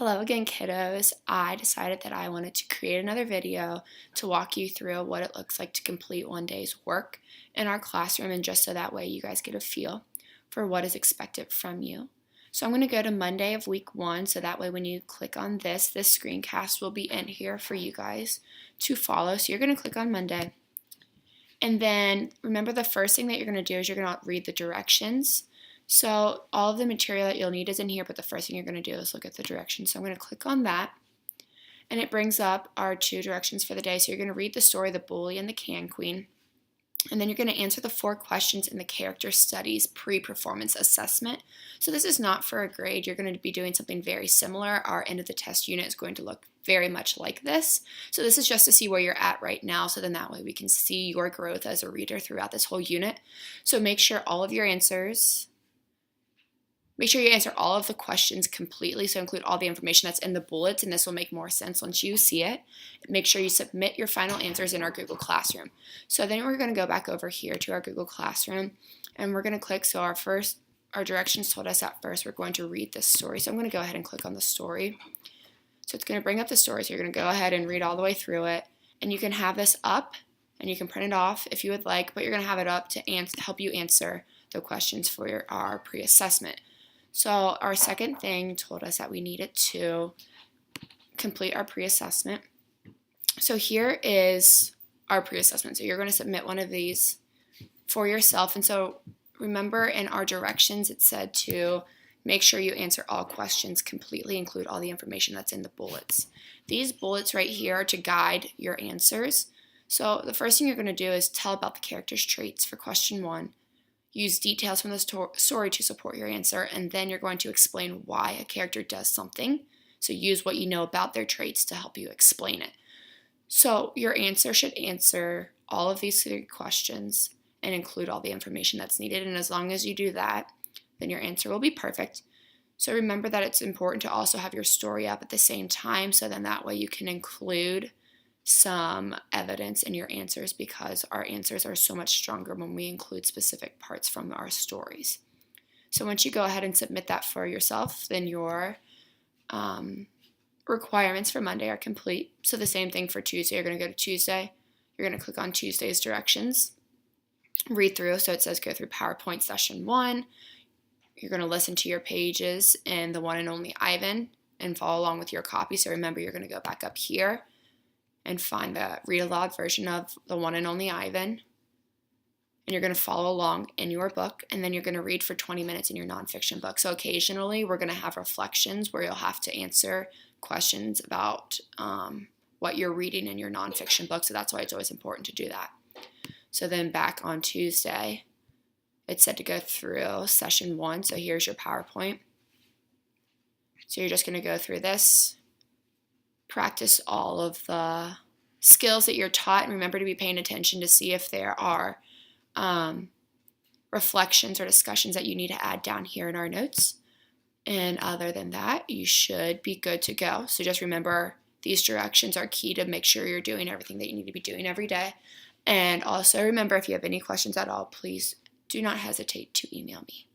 Hello again, kiddos. I decided that I wanted to create another video to walk you through what it looks like to complete one day's work in our classroom, and just so that way you guys get a feel for what is expected from you. So I'm going to go to Monday of week 1, so that way when you click on this screencast will be in here for you guys to follow. So you're going to click on Monday, and then remember the first thing that you're going to do is you're going to read the directions. So all of the material that you'll need is in here, but the first thing you're going to do is look at the directions. So I'm going to click on that, and it brings up our 2 directions for the day. So you're going to read the story, The Bully and the Can Queen, and then you're going to answer the 4 questions in the Character Studies Pre-Performance Assessment. So this is not for a grade. You're going to be doing something very similar. Our end of the test unit is going to look very much like this. So this is just to see where you're at right now, so then that way we can see your growth as a reader throughout this whole unit. So make sure you answer all of the questions completely, so include all the information that's in the bullets, and this will make more sense once you see it. Make sure you submit your final answers in our Google Classroom. So then we're going to go back over here to our Google Classroom, and we're going to click. So our directions told us at first we're going to read this story. So I'm going to go ahead and click on the story. So it's going to bring up the story, so you're going to go ahead and read all the way through it, and you can have this up, and you can print it off if you would like, but you're going to have it up to help you answer the questions for our pre-assessment. So our second thing told us that we needed to complete our pre-assessment. So here is our pre-assessment. So you're going to submit one of these for yourself. And so remember, in our directions it said to make sure you answer all questions completely, include all the information that's in the bullets. These bullets right here are to guide your answers. So the first thing you're going to do is tell about the character's traits for question 1. Use details from the story to support your answer, and then you're going to explain why a character does something. So use what you know about their traits to help you explain it. So your answer should answer all of these 3 questions and include all the information that's needed, and as long as you do that, then your answer will be perfect. So remember that it's important to also have your story up at the same time, so then that way you can include some evidence in your answers, because our answers are so much stronger when we include specific parts from our stories. So once you go ahead and submit that for yourself, then your requirements for Monday are complete. So the same thing for Tuesday. You're going to go to Tuesday. You're going to click on Tuesday's directions, read through. So it says go through PowerPoint session 1. You're going to listen to your pages in The One and Only Ivan and follow along with your copy. So remember, you're going to go back up here and find the read aloud version of The One and Only Ivan, and you're going to follow along in your book, and then you're going to read for 20 minutes in your nonfiction book. So occasionally we're going to have reflections where you'll have to answer questions about what you're reading in your nonfiction book, so that's why it's always important to do that. So then back on Tuesday, it's said to go through session 1, so here's your PowerPoint. So you're just going to go through this, practice all of the skills that you're taught, and remember to be paying attention to see if there are reflections or discussions that you need to add down here in our notes. And other than that, you should be good to go. So just remember, these directions are key to make sure you're doing everything that you need to be doing every day. And also remember, if you have any questions at all, please do not hesitate to email me.